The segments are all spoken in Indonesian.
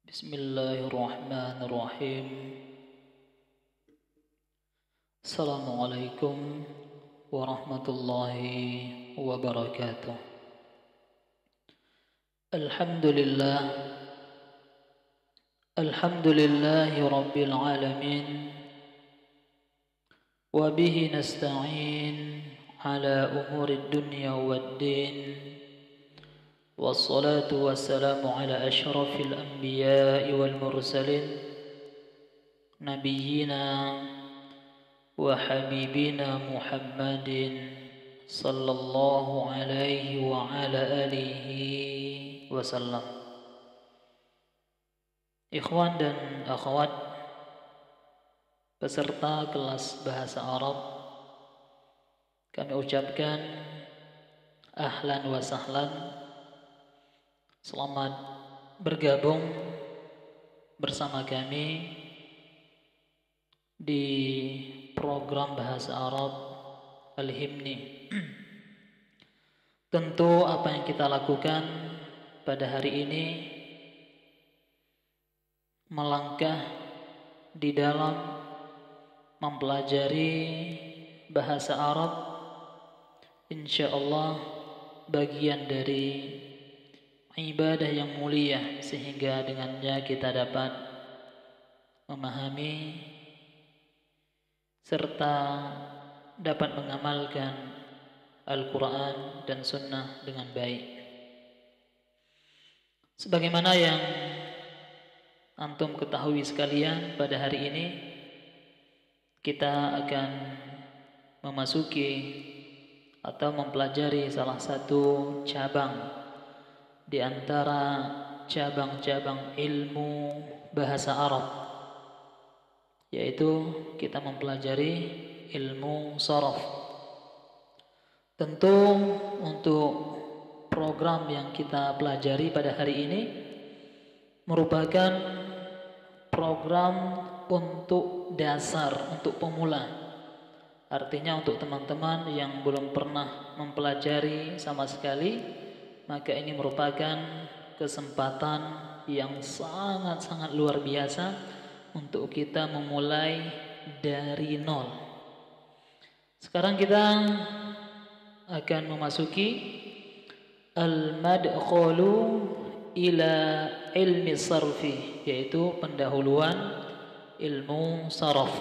Bismillahirrahmanirrahim. Assalamualaikum warahmatullahi wabarakatuh. Alhamdulillah. Alhamdulillahi rabbil alamin. Wa bihi nasta'in ala umurid dunya waddin. والصلاة والسلام على أشرف الأنبياء والمرسلين نبينا وحبيبنا محمد صلى الله عليه وعلى آله وسلم. Ikhwan dan akhwat peserta kelas bahasa Arab, kami ucapkan ahlan wa sahlan. Selamat bergabung bersama kami di program bahasa Arab Al-Himni. Tentu apa yang kita lakukan pada hari ini melangkah di dalam mempelajari bahasa Arab, insyaallah bagian dari ibadah yang mulia, sehingga dengannya kita dapat memahami serta dapat mengamalkan Al-Quran dan Sunnah dengan baik. Sebagaimana yang antum ketahui sekalian, pada hari ini kita akan memasuki atau mempelajari salah satu cabang di antara cabang-cabang ilmu bahasa Arab, yaitu kita mempelajari ilmu sharaf. Tentu untuk program yang kita pelajari pada hari ini merupakan program untuk dasar, untuk pemula. Artinya untuk teman-teman yang belum pernah mempelajari sama sekali, maka ini merupakan kesempatan yang sangat-sangat luar biasa untuk kita memulai dari nol. Sekarang kita akan memasuki al-madkhalu ila ilmi sarfi, yaitu pendahuluan ilmu saraf.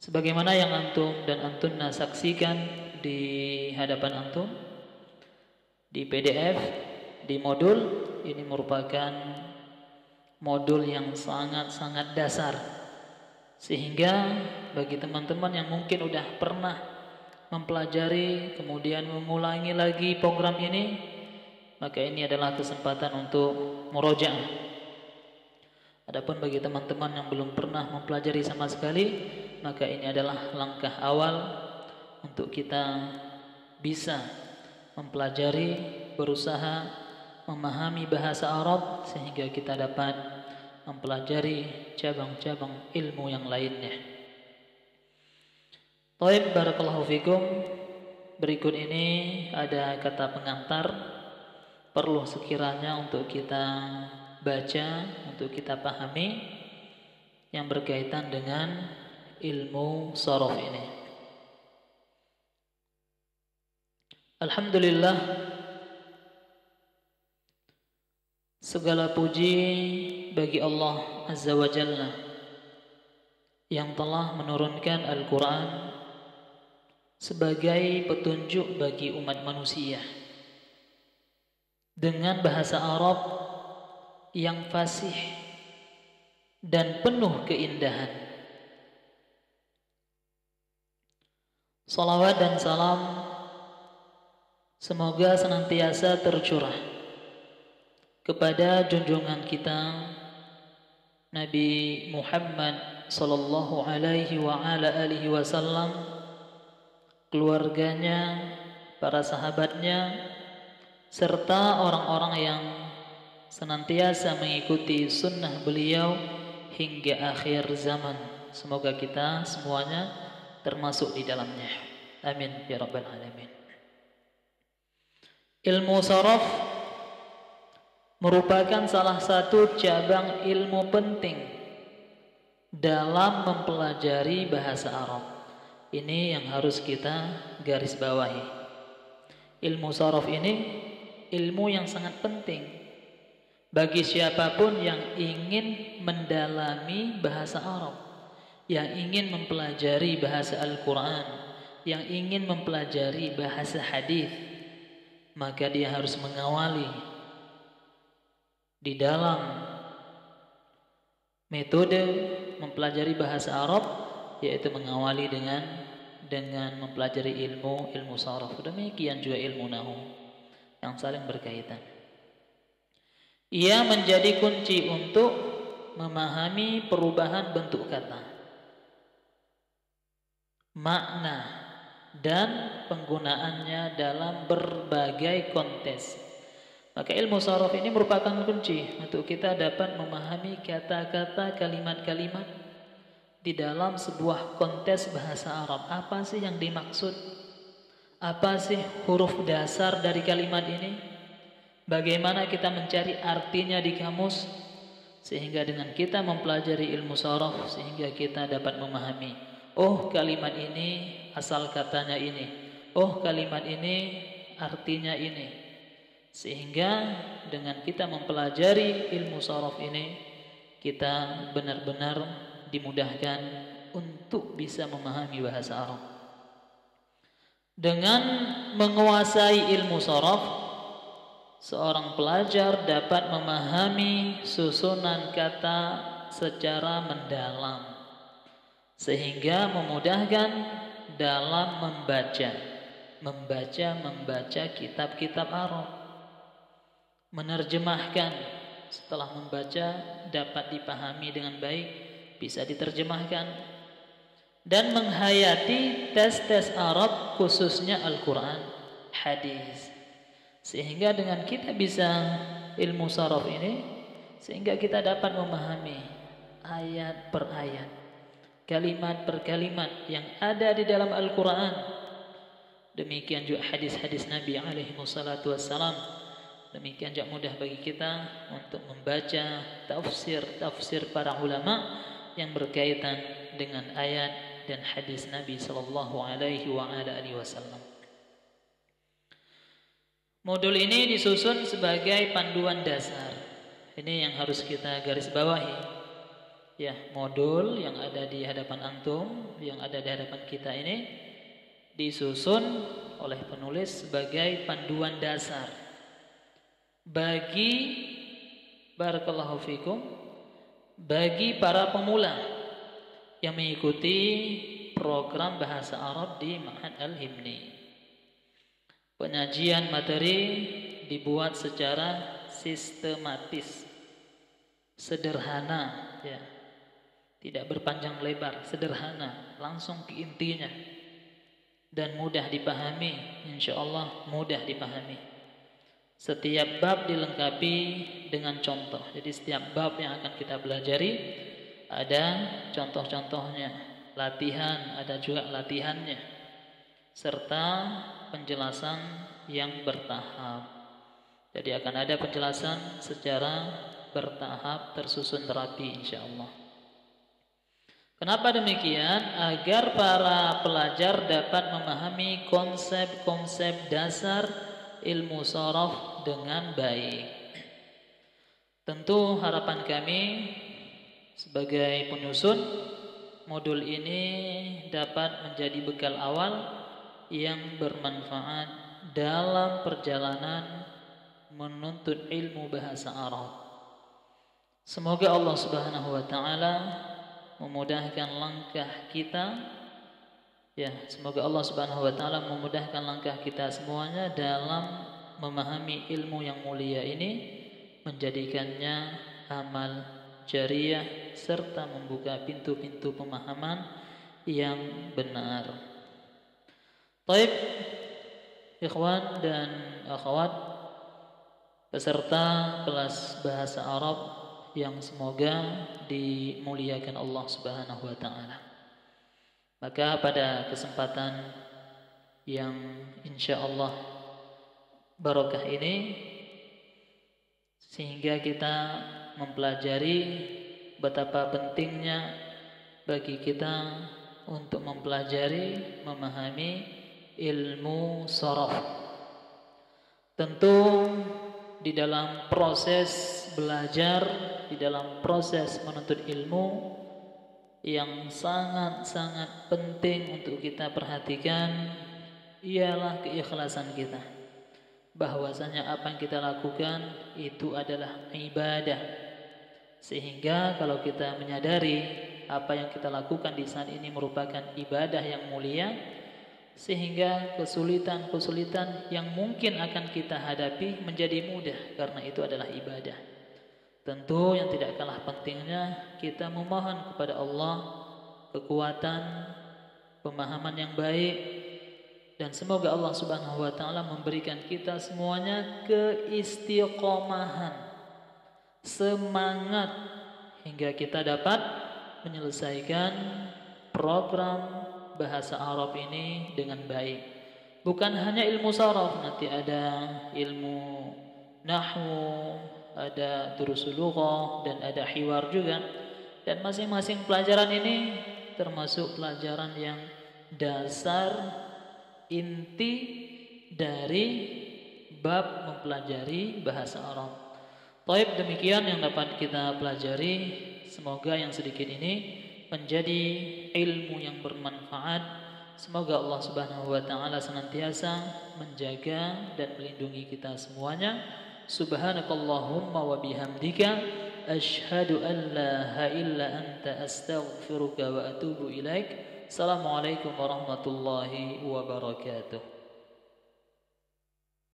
Sebagaimana yang antum dan antuna saksikan di hadapan antum di PDF, di modul ini merupakan modul yang sangat-sangat dasar, sehingga bagi teman-teman yang mungkin udah pernah mempelajari kemudian mengulangi lagi program ini, maka ini adalah kesempatan untuk murojaah. Adapun bagi teman-teman yang belum pernah mempelajari sama sekali, maka ini adalah langkah awal untuk kita bisa mempelajari, berusaha memahami bahasa Arab sehingga kita dapat mempelajari cabang-cabang ilmu yang lainnya. Baik, barakallahu fikum. Berikut ini ada kata pengantar perlu sekiranya untuk kita baca, untuk kita pahami, yang berkaitan dengan ilmu sharaf ini. Alhamdulillah, segala puji bagi Allah Azza wa Jalla yang telah menurunkan Al-Quran sebagai petunjuk bagi umat manusia dengan bahasa Arab yang fasih dan penuh keindahan. Salawat dan salam semoga senantiasa tercurah kepada junjungan kita Nabi Muhammad sallallahu alaihi wa ala alihi wasallam, keluarganya, para sahabatnya, serta orang-orang yang senantiasa mengikuti sunnah beliau hingga akhir zaman. Semoga kita semuanya termasuk di dalamnya. Amin ya rabbal alamin. Ilmu sharaf merupakan salah satu cabang ilmu penting dalam mempelajari bahasa Arab. Ini yang harus kita garis bawahi. Ilmu sharaf ini ilmu yang sangat penting bagi siapapun yang ingin mendalami bahasa Arab, yang ingin mempelajari bahasa Al-Quran, yang ingin mempelajari bahasa hadis, maka dia harus mengawali di dalam metode mempelajari bahasa Arab, yaitu mengawali dengan mempelajari ilmu sharaf. Demikian juga ilmu nahwu yang saling berkaitan. Ia menjadi kunci untuk memahami perubahan bentuk kata, makna, dan penggunaannya dalam berbagai konteks. Maka ilmu sharaf ini merupakan kunci untuk kita dapat memahami kata-kata, kalimat-kalimat di dalam sebuah konteks bahasa Arab. Apa sih yang dimaksud? Apa sih huruf dasar dari kalimat ini? Bagaimana kita mencari artinya di kamus? Sehingga dengan kita mempelajari ilmu sharaf, sehingga kita dapat memahami, oh kalimat ini asal katanya ini, oh kalimat ini artinya ini. Sehingga dengan kita mempelajari ilmu sharaf ini, kita benar-benar dimudahkan untuk bisa memahami bahasa Arab. Dengan menguasai ilmu sharaf, seorang pelajar dapat memahami susunan kata secara mendalam, sehingga memudahkan dalam membaca kitab-kitab Arab. Menerjemahkan, setelah membaca dapat dipahami dengan baik, bisa diterjemahkan. Dan menghayati tes-tes Arab, khususnya Al-Quran, hadis. Sehingga dengan kita bisa ilmu sharaf ini, sehingga kita dapat memahami ayat per ayat, kalimat per kalimat yang ada di dalam Al-Quran. Demikian juga hadis-hadis Nabi alaihi wassalatu wassalam. Demikian juga mudah bagi kita untuk membaca tafsir para ulama yang berkaitan dengan ayat dan hadis Nabi sallallahu alaihi wasallam. Modul ini disusun sebagai panduan dasar. Ini yang harus kita garis bawahi. Ya, modul yang ada di hadapan antum, yang ada di hadapan kita ini disusun oleh penulis sebagai panduan dasar bagi barakallahu fikum, bagi para pemula yang mengikuti program bahasa Arab di Ma'had Al-Himni. Penyajian materi dibuat secara sistematis, sederhana, ya, tidak berpanjang lebar, sederhana, langsung ke intinya, dan mudah dipahami. Insya Allah mudah dipahami. Setiap bab dilengkapi dengan contoh. Jadi setiap bab yang akan kita pelajari ada contoh-contohnya, latihan, ada juga latihannya, serta penjelasan yang bertahap. Jadi akan ada penjelasan secara bertahap, tersusun rapi insyaallah. Kenapa demikian? Agar para pelajar dapat memahami konsep-konsep dasar ilmu sharaf dengan baik. Tentu harapan kami sebagai penyusun modul ini dapat menjadi bekal awal yang bermanfaat dalam perjalanan menuntut ilmu bahasa Arab. Semoga Allah Subhanahu wa taala memudahkan langkah kita. Ya, semoga Allah Subhanahu wa taala memudahkan langkah kita semuanya dalam memahami ilmu yang mulia ini, menjadikannya amal jariyah serta membuka pintu-pintu pemahaman yang benar. Baik, ikhwan dan akhwat peserta kelas bahasa Arab yang semoga dimuliakan Allah Subhanahu wa taala. Maka pada kesempatan yang insya Allah barokah ini, sehingga kita mempelajari betapa pentingnya bagi kita untuk mempelajari, memahami ilmu sharaf. Tentu di dalam proses belajar, di dalam proses menuntut ilmu, yang sangat-sangat penting untuk kita perhatikan ialah keikhlasan kita. Bahwasanya apa yang kita lakukan itu adalah ibadah. Sehingga kalau kita menyadari apa yang kita lakukan di saat ini merupakan ibadah yang mulia, sehingga kesulitan-kesulitan yang mungkin akan kita hadapi menjadi mudah karena itu adalah ibadah. Tentu yang tidak kalah pentingnya kita memohon kepada Allah kekuatan, pemahaman yang baik, dan semoga Allah Subhanahu wa taala memberikan kita semuanya keistiqomahan, semangat hingga kita dapat menyelesaikan program bahasa Arab ini dengan baik. Bukan hanya ilmu sharaf, nanti ada ilmu nahwu, ada durusul lughah, dan ada hiwar juga. Dan masing-masing pelajaran ini termasuk pelajaran yang dasar, inti dari bab mempelajari bahasa Arab. Baik, demikian yang dapat kita pelajari. Semoga yang sedikit ini menjadi ilmu yang bermanfaat. Semoga Allah Subhanahu wa taala senantiasa menjaga dan melindungi kita semuanya. Subhanakallahumma wa bihamdika asyhadu an la ilaha illa anta astaghfiruka wa atubu ilaik. Assalamualaikum warahmatullahi wabarakatuh.